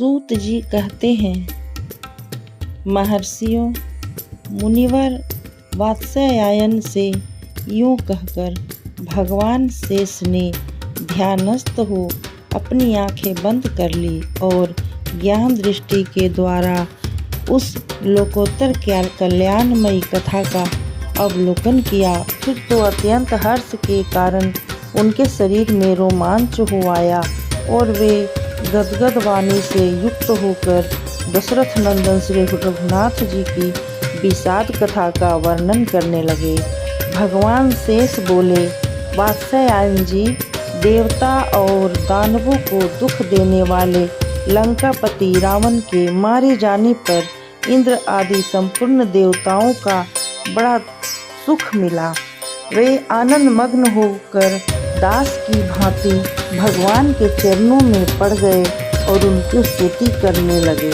सूत जी कहते हैं, महर्षियों मुनिवर वात्स्यायन से यूँ कहकर भगवान शेष ने ध्यानस्थ हो अपनी आंखें बंद कर ली और ज्ञान दृष्टि के द्वारा उस लोकोत्तर कल्याणमयी कथा का अवलोकन किया। फिर तो अत्यंत हर्ष के कारण उनके शरीर में रोमांच हो आया और वे गदगद वाणी से युक्त होकर दशरथ नंदन श्री रघुनाथ जी की विषाद कथा का वर्णन करने लगे। भगवान शेष बोले, वात्स्यायन जी, देवता और दानवों को दुख देने वाले लंकापति रावण के मारे जाने पर इंद्र आदि संपूर्ण देवताओं का बड़ा सुख मिला। वे आनंद मग्न होकर दास की भांति भगवान के चरणों में पड़ गए और उनकी स्तुति करने लगे।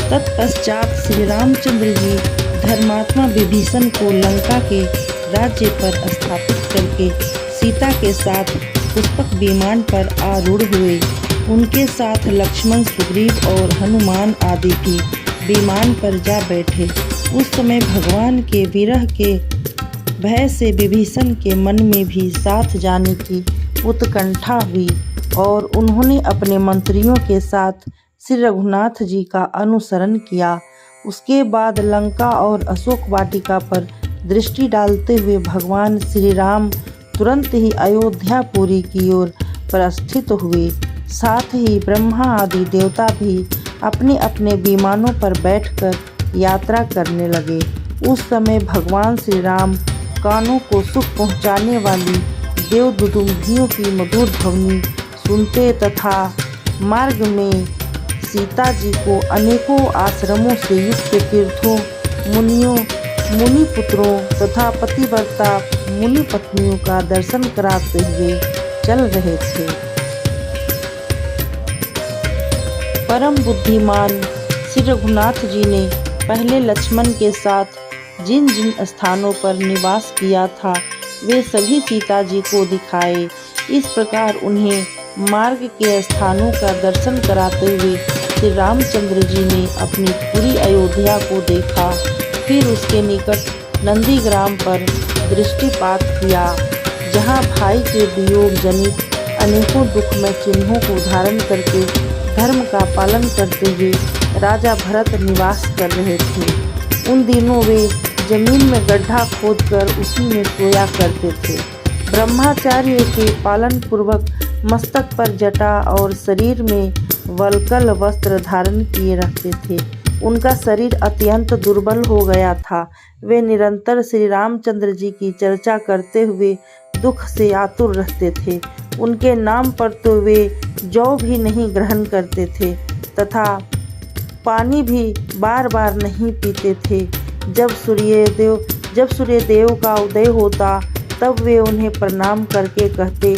तत्पश्चात श्री रामचंद्र जी धर्मात्मा विभीषण को लंका के राज्य पर स्थापित करके सीता के साथ पुष्पक विमान पर आरूढ़ हुए। उनके साथ लक्ष्मण, सुग्रीव और हनुमान आदि भी विमान पर जा बैठे। उस समय भगवान के विरह के भय से विभीषण के मन में भी साथ जाने की उत्कंठा हुई और उन्होंने अपने मंत्रियों के साथ श्री रघुनाथ जी का अनुसरण किया। उसके बाद लंका और अशोक वाटिका पर दृष्टि डालते हुए भगवान श्री राम तुरंत ही अयोध्यापुरी की ओर प्रस्थित हुए। साथ ही ब्रह्मा आदि देवता भी अपने अपने विमानों पर बैठकर यात्रा करने लगे। उस समय भगवान श्री राम कानों को सुख पहुँचाने वाली देव दुदुम्भियों की मधुर ध्वनि सुनते तथा मार्ग में सीता जी को अनेकों आश्रमों से युक्त तीर्थों, मुनियों, मुनिपुत्रों तथा पतिव्रता मुनि पत्नियों का दर्शन कराते हुए चल रहे थे। परम बुद्धिमान श्री रघुनाथ जी ने पहले लक्ष्मण के साथ जिन जिन स्थानों पर निवास किया था वे सभी सीता जी को दिखाए। इस प्रकार उन्हें मार्ग के स्थानों का दर्शन कराते हुए श्री रामचंद्र जी ने अपनी पूरी अयोध्या को देखा। फिर उसके निकट नंदीग्राम पर दृष्टिपात किया, जहाँ भाई के वियोग जनित अनेकों दुखमय चिन्हों को धारण करके धर्म का पालन करते हुए राजा भरत निवास कर रहे थे। उन दिनों वे जमीन में गड्ढा खोदकर उसी में सोया करते थे। ब्रह्मचार्य के पालन पूर्वक मस्तक पर जटा और शरीर में वल्कल वस्त्र धारण किए रखते थे। उनका शरीर अत्यंत दुर्बल हो गया था। वे निरंतर श्री रामचंद्र जी की चर्चा करते हुए दुख से आतुर रहते थे। उनके नाम पर तो वे जौ भी नहीं ग्रहण करते थे तथा पानी भी बार बार नहीं पीते थे। जब सूर्यदेव का उदय होता तब वे उन्हें प्रणाम करके कहते,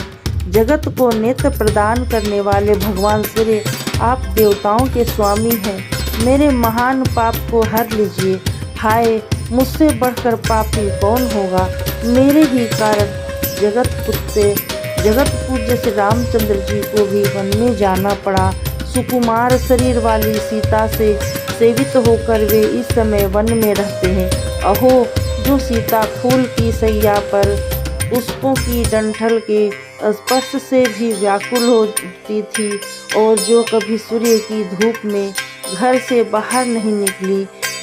जगत को नेत्र प्रदान करने वाले भगवान सूर्य, आप देवताओं के स्वामी हैं, मेरे महान पाप को हर लीजिए। हाय, मुझसे बढ़कर पापी कौन होगा। मेरे ही कारण जगत पूज्य श्री रामचंद्र जी को भी वन में जाना पड़ा। सुकुमार शरीर वाली सीता से सेवित होकर वे इस समय वन में रहते हैं। अहो, जो सीता फूल की सैया पर पुष्पों की डंठल के स्पर्श से भी व्याकुल होती थी और जो कभी सूर्य की धूप में घर से बाहर नहीं निकली,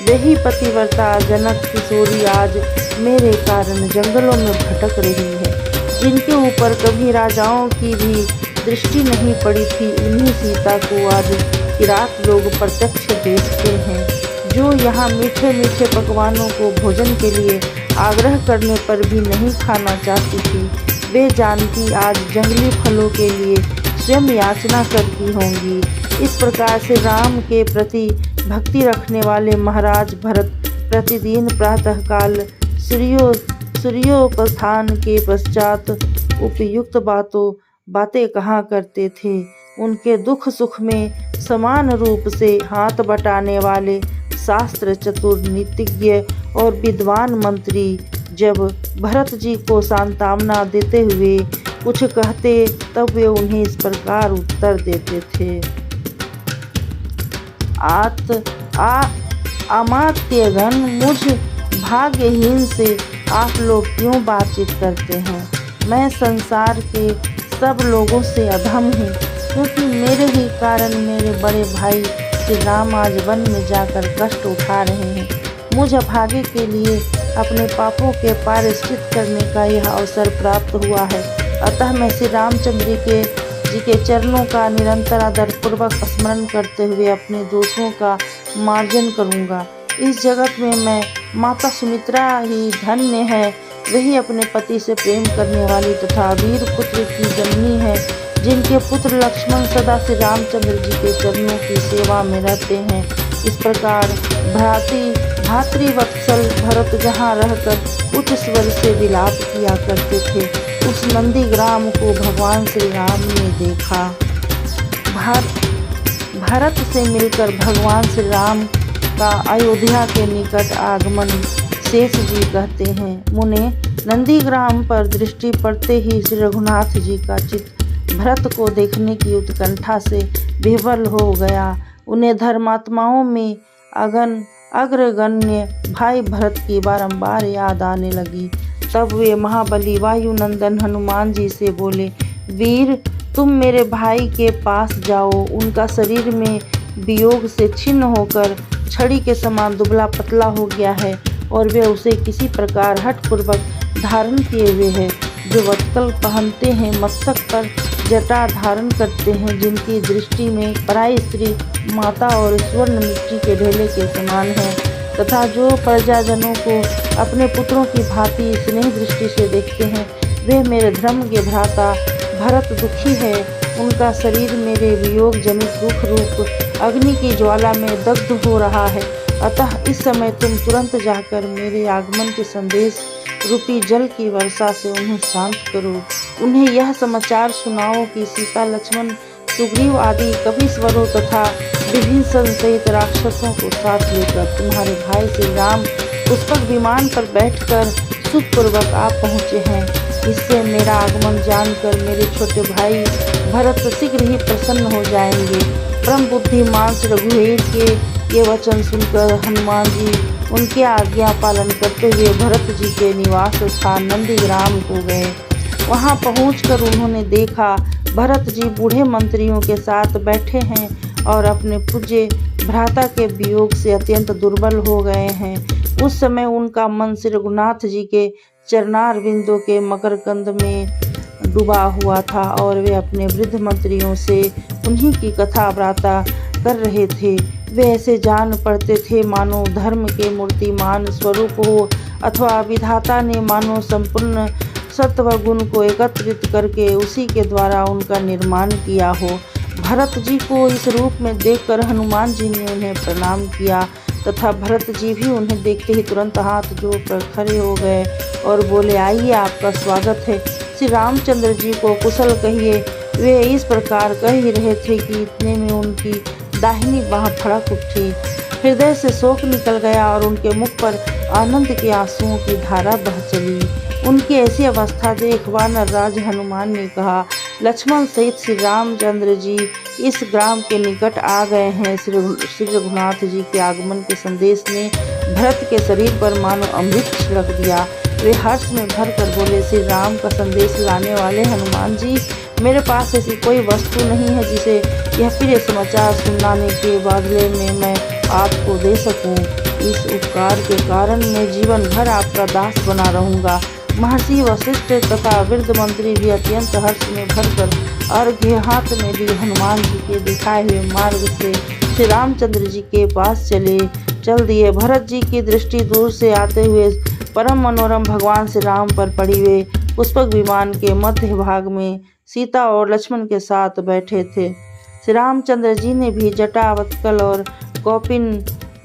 वही पतिव्रता जनक किशोरी आज मेरे कारण जंगलों में भटक रही है। जिनके ऊपर कभी राजाओं की भी दृष्टि नहीं पड़ी थी, उन्हीं सीता को आज किरात लोग प्रत्यक्ष देखते हैं। जो यहाँ मीठे मीठे पकवानों को भोजन के लिए आग्रह करने पर भी नहीं खाना चाहती थी, वे जानती आज जंगली फलों के लिए स्वयं याचना करती होंगी। इस प्रकार से राम के प्रति भक्ति रखने वाले महाराज भरत प्रतिदिन प्रातःकाल सूर्योपास्थान के पश्चात उपयुक्त बातें कहा करते थे। उनके दुख सुख में समान रूप से हाथ बटाने वाले शास्त्र चतुर नीतिज्ञ और विद्वान मंत्री जब भरत जी को सांत्वना देते हुए कुछ कहते तब वे उन्हें इस प्रकार उत्तर देते थे। अमात्यगण, मुझ भाग्यहीन से आप लोग क्यों बातचीत करते हैं? मैं संसार के सब लोगों से अधम हूँ, क्योंकि मेरे ही कारण मेरे बड़े भाई श्री राम आज वन में जाकर कष्ट उठा रहे हैं। मुझ अभागे के लिए अपने पापों के प्रायश्चित करने का यह अवसर प्राप्त हुआ है। अतः मैं श्री रामचंद्र जी के चरणों का निरंतर आदरपूर्वक स्मरण करते हुए अपने दोषों का मार्जन करूँगा। इस जगत में मैं माता सुमित्रा ही धन्य है, वही अपने पति से प्रेम करने वाली तथा वीर पुत्र की जननी है, जिनके पुत्र लक्ष्मण सदा श्री रामचंद्र जी के चरणों की सेवा में रहते हैं। इस प्रकार भातृवत्सल भरत जहाँ रहकर उच्च स्वर से विलाप किया करते थे, उस नंदीग्राम को भगवान श्री राम ने देखा। भरत से मिलकर भगवान श्री राम का अयोध्या के निकट आगमन शेष जी कहते हैं। मुने, नंदीग्राम पर दृष्टि पड़ते ही श्री रघुनाथ जी का चित्त भरत को देखने की उत्कंठा से विह्वल हो गया। उन्हें धर्मात्माओं में अग्रगण्य भाई भरत की बारंबार याद आने लगी। तब वे महाबली वायुनंदन हनुमान जी से बोले, वीर, तुम मेरे भाई के पास जाओ। उनका शरीर में वियोग से छिन्न होकर छड़ी के समान दुबला पतला हो गया है और वे उसे किसी प्रकार हठपूर्वक धारण किए हुए हैं। जो वत्कल पहनते हैं, मस्तक पर जटा धारण करते हैं, जिनकी दृष्टि में पराई स्त्री माता और स्वर्ण मिट्टी के ढेले के समान है, तथा जो प्रजाजनों को अपने पुत्रों की भांति स्नेह दृष्टि से देखते हैं, वे मेरे धर्म के भ्राता भरत दुखी है। उनका शरीर मेरे वियोग जनित दुख रूप अग्नि की ज्वाला में दग्ध हो रहा है। अतः इस समय तुम तुरंत जाकर मेरे आगमन के संदेश रूपी जल की वर्षा से उन्हें शांत करो। उन्हें यह समाचार सुनाओ कि सीता, लक्ष्मण, सुग्रीव आदि कपीश्वरों तथा विभिन्न सहित राक्षसों को साथ लेकर तुम्हारे भाई श्री राम पुष्पक विमान पर बैठकर सुखपूर्वक आप पहुँचे हैं। इससे मेरा आगमन जानकर मेरे छोटे भाई भरत शीघ्र ही प्रसन्न हो जाएंगे। परम बुद्धिमान श्री रघुवीर के ये वचन सुनकर हनुमान जी उनके आज्ञा पालन करते हुए भरत जी के निवास स्थान नंदीग्राम को गए। वहां पहुंचकर उन्होंने देखा भरत जी बूढ़े मंत्रियों के साथ बैठे हैं और अपने पूज्य भ्राता के वियोग से अत्यंत दुर्बल हो गए हैं। उस समय उनका मन श्री रघुनाथ जी के चरणारविंदों के मकरकंद में डूबा हुआ था और वे अपने वृद्ध मंत्रियों से उन्हीं की कथा वार्ता कर रहे थे। वे ऐसे जान पड़ते थे मानो धर्म के मूर्तिमान स्वरूप हो, अथवा विधाता ने मानो संपूर्ण सत्व गुण को एकत्रित करके उसी के द्वारा उनका निर्माण किया हो। भरत जी को इस रूप में देखकर हनुमान जी ने उन्हें प्रणाम किया तथा भरत जी भी उन्हें देखते ही तुरंत हाथ जोड़कर खड़े हो गए और बोले, आइए, आपका स्वागत है। श्री रामचंद्र जी को कुशल कहिए। वे इस प्रकार कह ही रहे थे कि इतने में उनकी दाहिनी बाह फड़क उठी। हृदय से शोक निकल गया और उनके मुख पर आनंद के आंसुओं की धारा बह चली। उनकी ऐसी अवस्था देख वानरराज हनुमान ने कहा, लक्ष्मण सहित श्री रामचंद्र जी इस ग्राम के निकट आ गए हैं। श्री रघुनाथ जी के आगमन के संदेश ने भरत के शरीर पर मानो अमृत छिड़क दिया। वे हर्ष में भर कर बोले, श्री राम का संदेश लाने वाले हनुमान जी, मेरे पास ऐसी कोई वस्तु नहीं है जिसे यह प्रिय समाचार सुनाने के बदले में मैं आपको दे सकूं। इस उपकार के कारण मैं जीवन भर आपका दास बना रहूंगा। महर्षि वशिष्ठ तथा वृद्ध मंत्री भी अत्यंत हर्ष में भरकर अर्घ्य हाथ में लिए हनुमान जी के दिखाए हुए मार्ग से श्री रामचंद्र जी के पास चल दिए। भरत जी की दृष्टि दूर से आते हुए परम मनोरम भगवान श्री राम पर पड़ी। वे पुष्पक विमान के मध्य भाग में सीता और लक्ष्मण के साथ बैठे थे। श्री रामचंद्र जी ने भी जटा, वत्कल और कौपिन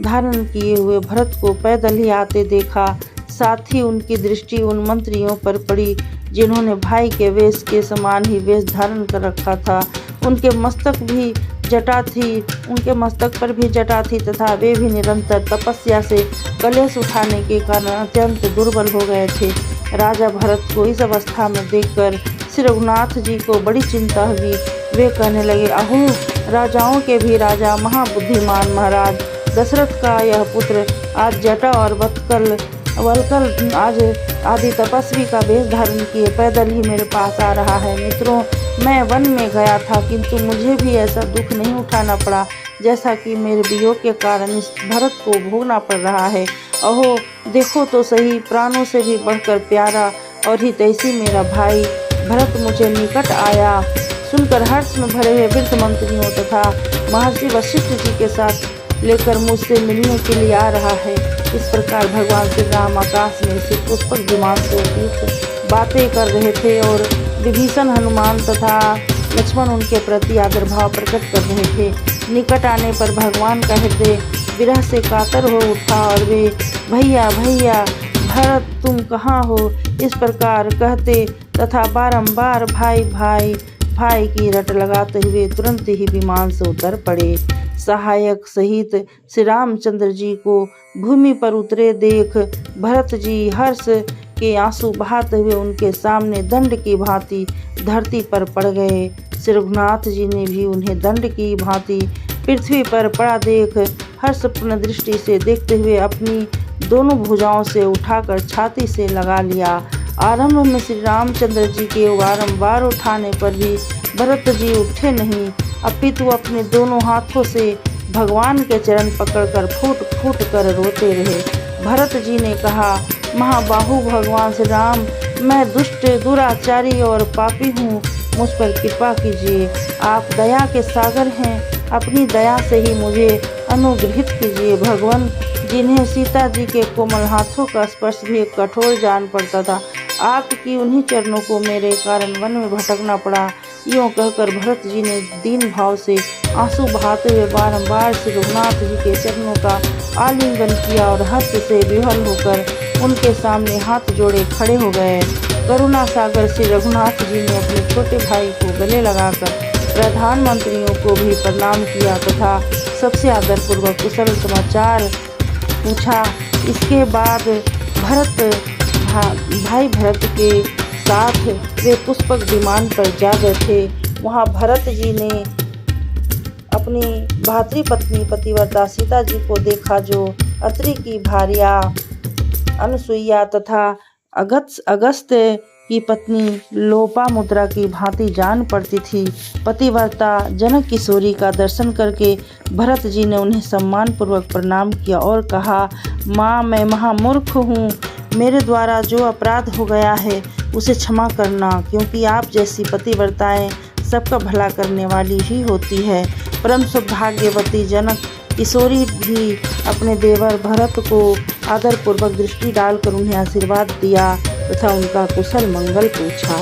धारण किए हुए भरत को पैदल ही आते देखा। साथ ही उनकी दृष्टि उन मंत्रियों पर पड़ी जिन्होंने भाई के वेश के समान ही वेश धारण कर रखा था। उनके मस्तक भी जटा थी, उनके मस्तक पर भी जटा थी तथा वे भी निरंतर तपस्या से कलेश उठाने के कारण अत्यंत दुर्बल हो गए थे। राजा भरत को इस अवस्था में देखकर श्री रघुनाथ जी को बड़ी चिंता हुई। वे कहने लगे, अहो राजाओं के भी राजा महाबुद्धिमान महाराज दशरथ का यह पुत्र आज जटा और वलकल आज आदि तपस्वी का वेश धारण किए पैदल ही मेरे पास आ रहा है। मित्रों, मैं वन में गया था किंतु मुझे भी ऐसा दुख नहीं उठाना पड़ा जैसा कि मेरे वियोग के कारण इस भरत को भोगना पड़ रहा है। अहो देखो तो सही, प्राणों से भी बढ़कर प्यारा और हितैषी मेरा भाई भरत मुझे निकट आया सुनकर हर्ष में भरे हुए वृद्ध मंत्रियों तथा महर्षि वशिष्ठ जी के साथ लेकर मुझसे मिलने के लिए आ रहा है। इस प्रकार भगवान श्री राम आकाश में से पुष्पक विमान से उपयुक्त बातें कर रहे थे और विभीषण, हनुमान तथा लक्ष्मण उनके प्रति आदर भाव प्रकट कर रहे थे। निकट आने पर भगवान का हृदय विरह से कातर हो उठा और वे भैया भैया भरत तुम कहाँ हो इस प्रकार कहते तथा बारंबार भाई भाई भाई की रट लगाते हुए तुरंत ही विमान से उतर पड़े। सहायक सहित श्री रामचंद्र जी को भूमि पर उतरे देख भरत जी हर्ष के आंसू बहाते हुए उनके सामने दंड की भांति धरती पर पड़ गए। श्री रघुनाथ जी ने भी उन्हें दंड की भांति पृथ्वी पर पड़ा देख हर्षपूर्ण दृष्टि से देखते हुए अपनी दोनों भुजाओं से उठाकर छाती से लगा लिया। आरंभ में श्री रामचंद्र जी के बारंबार उठाने पर भी भरत जी उठे नहीं, अपितु अपने दोनों हाथों से भगवान के चरण पकड़कर फूट फूट कर रोते रहे। भरत जी ने कहा, महाबाहु भगवान श्री राम, मैं दुष्ट दुराचारी और पापी हूँ, मुझ पर कृपा कीजिए। आप दया के सागर हैं, अपनी दया से ही मुझे अनुग्रहित कीजिए। भगवान जिन्हें सीता जी के कोमल हाथों का स्पर्श भी कठोर जान पड़ता था, आपकी उन्हीं चरणों को मेरे कारण वन में भटकना पड़ा। यूँ कहकर भरत जी ने दीन भाव से आंसू बहाते हुए बारंबार श्री रघुनाथ जी के चरणों का आलिंगन किया और हर्ष से विह्वल होकर उनके सामने हाथ जोड़े खड़े हो गए। करुणा सागर श्री रघुनाथ जी ने अपने छोटे भाई को गले लगाकर प्रधानमंत्रियों को भी प्रणाम किया तथा सबसे आदरपूर्वक कुशल समाचार पूछा। इसके बाद भाई भरत के साथ वे पुष्पक विमान पर जा गए थे। वहाँ भरत जी ने अपनी भातृ पत्नी पतिव्रता सीता जी को देखा, जो अत्रि की भार्या अनुसुईया तथा अगस्त की पत्नी लोपामुद्रा की भांति जान पड़ती थी। पतिव्रता जनक किशोरी का दर्शन करके भरत जी ने उन्हें सम्मान पूर्वक प्रणाम किया और कहा, माँ मैं महामूर्ख हूँ, मेरे द्वारा जो अपराध हो गया है उसे क्षमा करना, क्योंकि आप जैसी पतिव्रताएं सबका भला करने वाली ही होती है। परम सौभाग्यवती जनक किशोरी भी अपने देवर भरत को आदरपूर्वक दृष्टि डालकर उन्हें आशीर्वाद दिया तथा उनका कुशल मंगल पूछा।